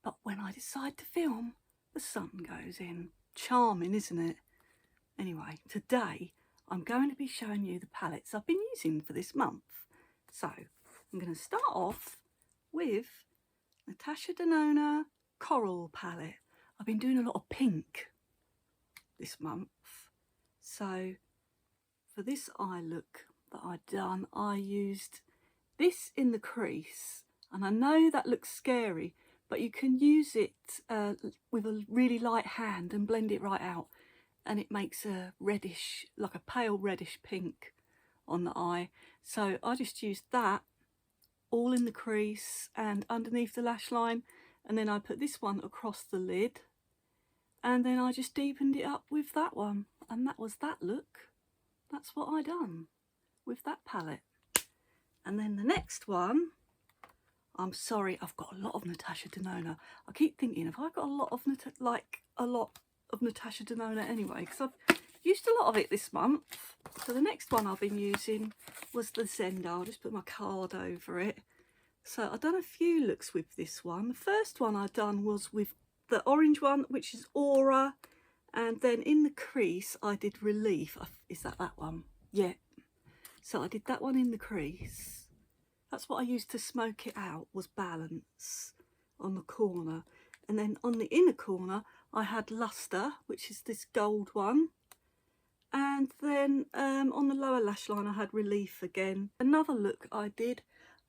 But when I decide to film, the sun goes in. Charming, isn't it? Anyway, today I'm going to be showing you the palettes I've been using for this month. So I'm going to start off with Natasha Denona Coral palette. I've been doing a lot of pink this month. So for this eye look that I've done, I used this in the crease. And I know that looks scary, but you can use it with a really light hand and blend it right out. And it makes a reddish, like a pale reddish pink on the eye. So I just used that all in the crease and underneath the lash line. And then I put this one across the lid. And then I just deepened it up with that one. And that was that look. That's what I done with that palette. And then the next one, I'm sorry, I've got a lot of Natasha Denona. I keep thinking, have I got a lot of Natasha Denona anyway? Because I've used a lot of it this month. So the next one I've been using was the Zenda. I'll just put my card over it. So I've done a few looks with this one. The first one I've done was with the orange one, which is Aura. And then in the crease, I did Relief. Is that one? Yeah. So I did that one in the crease. That's what I used to smoke it out, was Balance on the corner. And then on the inner corner, I had Luster, which is this gold one. And then on the lower lash line, I had Relief again. Another look I did,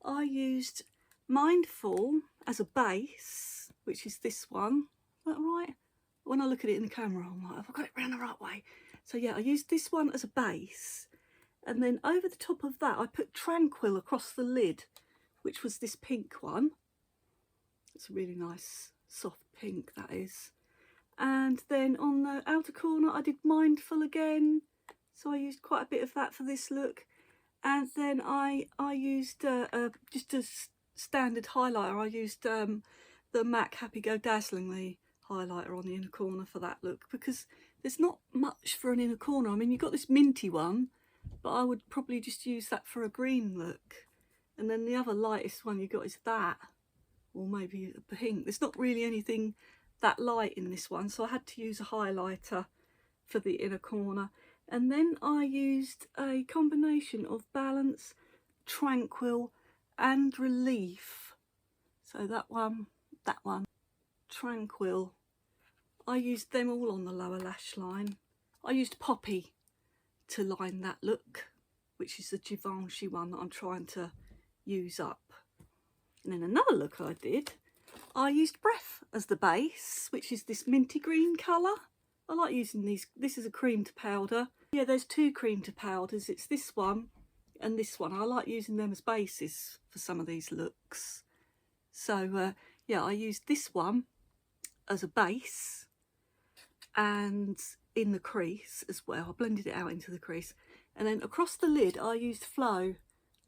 I used Mindful as a base, which is this one. Is that right? When I look at it in the camera, I'm like, have I got it round the right way? So yeah, I used this one as a base. And then over the top of that, I put Tranquil across the lid, which was this pink one. It's a really nice, soft pink, that is. And then on the outer corner, I did Mindful again. So I used quite a bit of that for this look. And then I used just a standard highlighter. I used the MAC Happy Go Dazzlingly highlighter on the inner corner for that look, because there's not much for an inner corner. I mean, you've got this minty one, but I would probably just use that for a green look. And then the other lightest one you got is that, or maybe a pink. There's not really anything that light in this one, so I had to use a highlighter for the inner corner. And then I used a combination of Balance, Tranquil and Relief. So that one, Tranquil. I used them all on the lower lash line. I used Poppy to line that look, which is the Givenchy one that I'm trying to use up. And then another look I did, I used Breath as the base, which is this minty green colour. I like using these. This is a cream to powder. Yeah, there's two cream to powders. It's this one and this one. I like using them as bases for some of these looks. So yeah, I used this one as a base and in the crease as well. I blended it out into the crease. And then across the lid, I used Flow.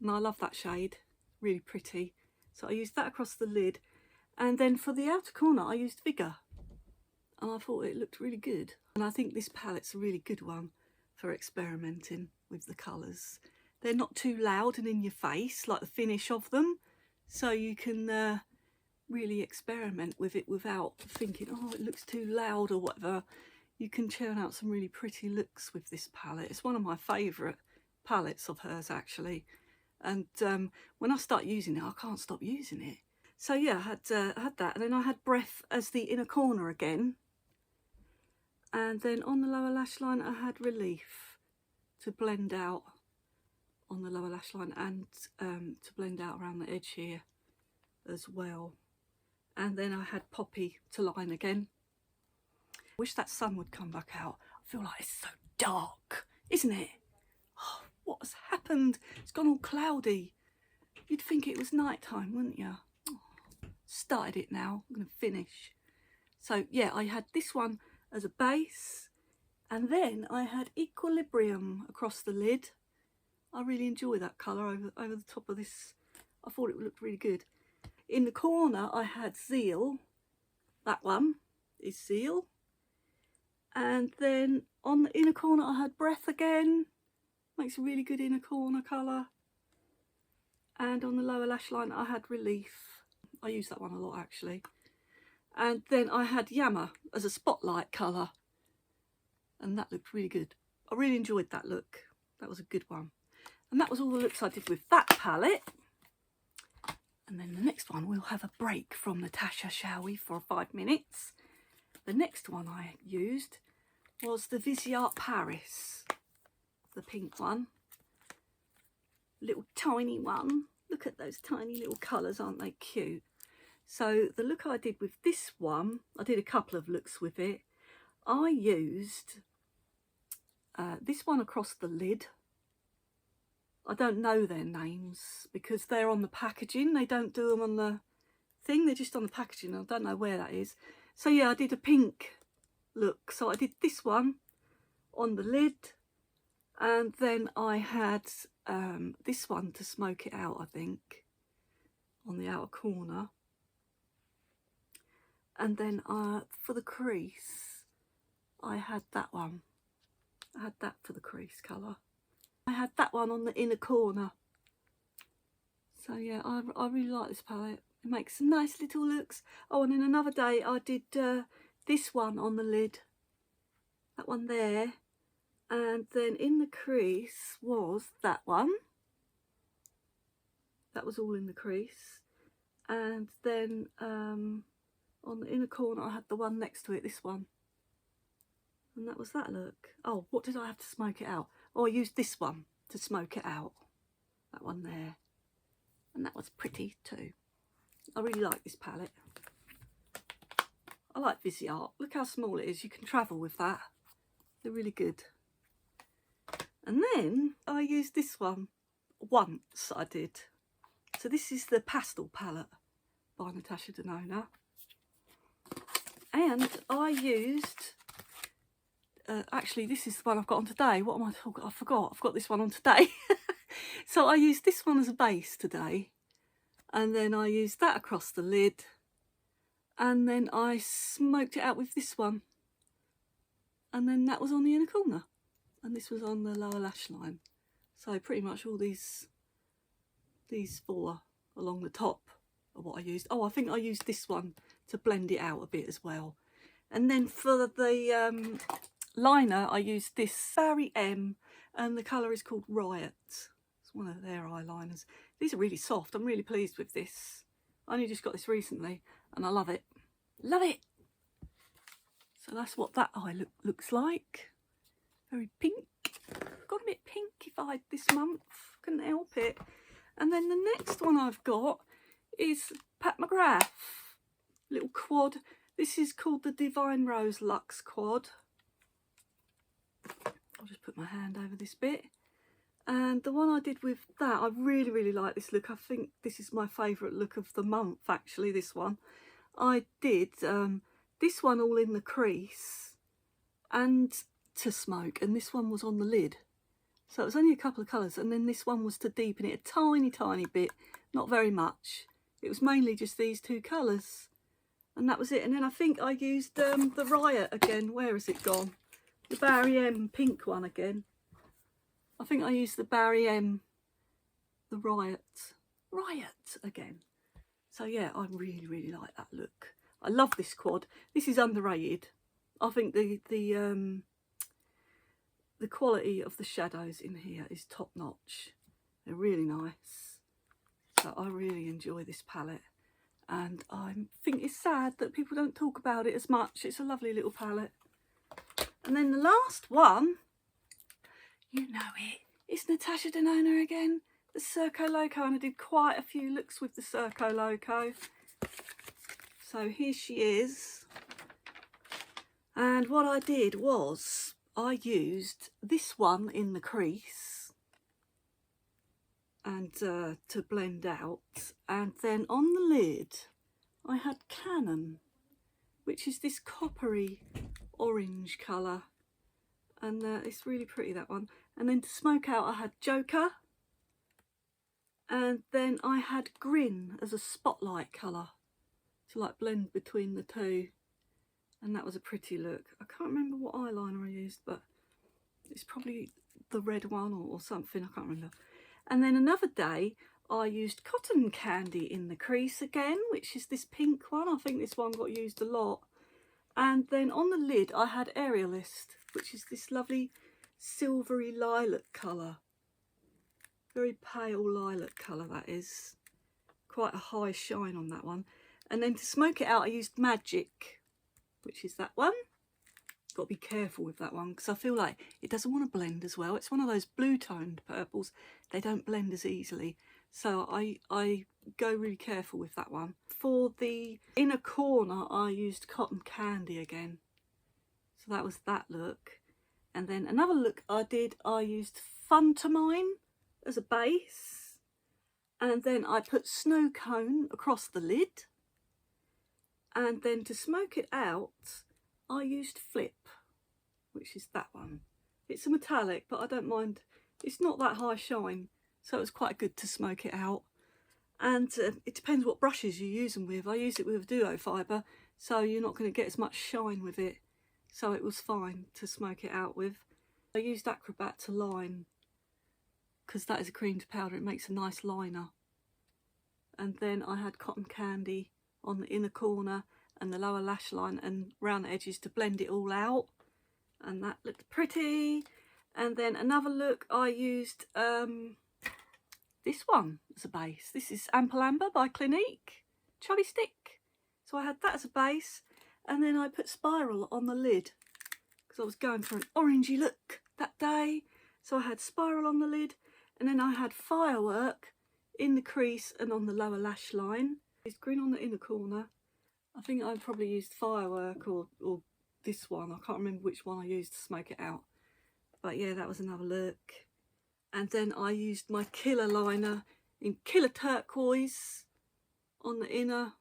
And I love that shade. Really pretty. So I used that across the lid. And then for the outer corner, I used Vigour. And I thought it looked really good. And I think this palette's a really good one for experimenting with the colours. They're not too loud and in your face, like the finish of them. So you can really experiment with it without thinking, oh, it looks too loud or whatever. You can churn out some really pretty looks with this palette. It's one of my favourite palettes of hers, actually. And when I start using it, I can't stop using it. So yeah, I had that. And then I had Breath as the inner corner again. And then on the lower lash line, I had Relief to blend out on the lower lash line and to blend out around the edge here as well. And then I had Poppy to line again. Wish that sun would come back out. I feel like it's so dark, isn't it? Oh, what has happened? It's gone all cloudy. You'd think it was night time, wouldn't you? Oh, started it now. I'm going to finish. So yeah, I had this one as a base, and then I had Equilibrium across the lid. I really enjoy that colour over the top of this. I thought it looked really good. In the corner, I had Zeal. That one is Zeal. And then on the inner corner, I had Breath again. Makes a really good inner corner colour. And on the lower lash line, I had Relief. I use that one a lot, actually. And then I had Yama as a spotlight colour, and that looked really good. I really enjoyed that look. That was a good one. And that was all the looks I did with that palette. And then the next one, we'll have a break from Natasha, shall we, for 5 minutes. The next one I used was the Viseart Paris, the pink one. Little tiny one. Look at those tiny little colours, aren't they cute? So the look I did with this one, I did a couple of looks with it. I used this one across the lid. I don't know their names because they're on the packaging. They don't do them on the thing. They're just on the packaging. I don't know where that is. So yeah, I did a pink look. So I did this one on the lid. And then I had this one to smoke it out, I think, on the outer corner. And then for the crease, I had that one. I had that for the crease colour. I had that one on the inner corner. So yeah, I really like this palette. It makes some nice little looks. Oh, and then another day I did this one on the lid. That one there. And then in the crease was that one. That was all in the crease. And then on the inner corner I had the one next to it, this one. And that was that look. Oh, what did I have to smoke it out? Oh, I used this one to smoke it out. That one there. And that was pretty too. I really like this palette. I like Viseart. Look how small it is. You can travel with that. They're really good. And then I used this one once, I did. So this is the Pastel palette by Natasha Denona. And I used... actually, this is the one I've got on today. What am I talking? I forgot. I've got this one on today. So I used this one as a base today. And then I used that across the lid. And then I smoked it out with this one. And then that was on the inner corner. And this was on the lower lash line. So pretty much all these four along the top are what I used. Oh, I think I used this one to blend it out a bit as well. And then for the... liner, I used this Barry M, and the colour is called Riot. It's one of their eyeliners. These are really soft. I'm really pleased with this. I only just got this recently and I love it. Love it! So that's what that eye looks like. Very pink. Got a bit pinkified this month. Couldn't help it. And then the next one I've got is Pat McGrath. Little quad. This is called the Divine Rose Luxe Quad. I'll just put my hand over this bit. And the one I did with that, I really, really like this look. I think this is my favourite look of the month, actually, this one. I did this one all in the crease and to smoke, and this one was on the lid. So it was only a couple of colours, and then this one was to deepen it a tiny, tiny bit, not very much. It was mainly just these two colours, and that was it. And then I think I used the Riot again. Where has it gone? The Barry M pink one again. I think I used the Barry M, the Riot again. So yeah, I really, really like that look. I love this quad. This is underrated. I think the quality of the shadows in here is top notch. They're really nice. So I really enjoy this palette. And I think it's sad that people don't talk about it as much. It's a lovely little palette. And then the last one, you know it, it's Natasha Denona again, the Circo Loco, and I did quite a few looks with the Circo Loco. So here she is. And what I did was I used this one in the crease and to blend out, and then on the lid I had Canon, which is this coppery orange colour, and it's really pretty, that one. And then to smoke out I had Joker, and then I had Grin as a spotlight colour to like blend between the two, and that was a pretty look. I can't remember what eyeliner I used, but it's probably the red one or something, I can't remember. And then another day I used Cotton Candy in the crease again, which is this pink one. I think this one got used a lot. And then on the lid I had Aerialist, which is this lovely silvery lilac colour. Very pale lilac colour that is. Quite a high shine on that one. And then to smoke it out I used Magic, which is that one. Got to be careful with that one because I feel like it doesn't want to blend as well. It's one of those blue toned purples. They don't blend as easily. So I go really careful with that one. For the inner corner I used Cotton Candy again. So that was that look. And then another look I used Fun to Mine as a base. And then I put Snow Cone across the lid. And then to smoke it out, I used Flip, which is that one. It's a metallic, but I don't mind. It's not that high shine, so it was quite good to smoke it out. And it depends what brushes you use them with. I use it with a duo fibre, so you're not going to get as much shine with it. So it was fine to smoke it out with. I used Acrobat to line, because that is a cream to powder. It makes a nice liner. And then I had Cotton Candy on the inner corner and the lower lash line and round the edges to blend it all out. And that looked pretty. And then another look I used this one as a base. This is Ample Amber by Clinique, Chubby Stick. So I had that as a base, and then I put Spiral on the lid because I was going for an orangey look that day. So I had Spiral on the lid, and then I had Firework in the crease and on the lower lash line. It's green on the inner corner. I think I probably used Firework or this one. I can't remember which one I used to smoke it out. But yeah, that was another look. And then I used my Killer liner in Killer Turquoise on the inner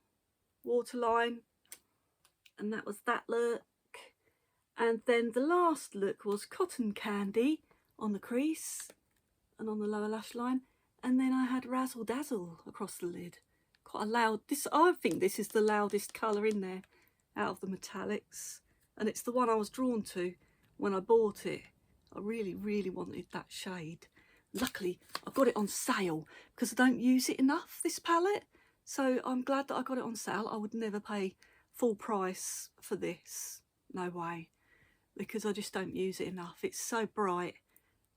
waterline. And that was that look. And then the last look was Cotton Candy on the crease and on the lower lash line. And then I had Razzle Dazzle across the lid. Quite a loud, I think this is the loudest colour in there out of the metallics. And it's the one I was drawn to when I bought it. I really, really wanted that shade. Luckily, I got it on sale because I don't use it enough, this palette. So I'm glad that I got it on sale. I would never pay full price for this. No way. Because I just don't use it enough. It's so bright.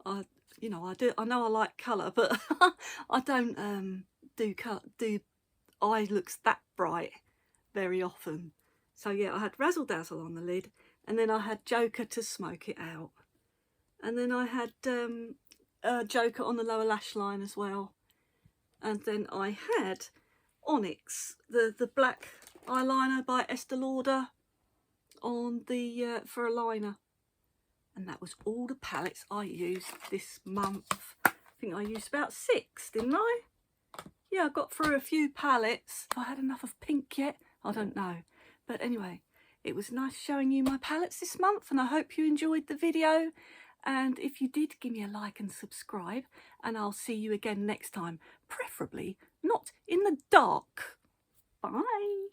I know I like colour, but I don't do eye looks that bright very often. So yeah, I had Razzle Dazzle on the lid, and then I had Joker to smoke it out. And then I had Joker on the lower lash line as well. And then I had Onyx, the black eyeliner by Estee Lauder on the for a liner. And that was all the palettes I used this month. I think I used about 6, didn't I? Yeah, I got through a few palettes. Have I had enough of pink yet? I don't know. But anyway, it was nice showing you my palettes this month, and I hope you enjoyed the video. And if you did, give me a like and subscribe, and I'll see you again next time. Preferably not in the dark. Bye.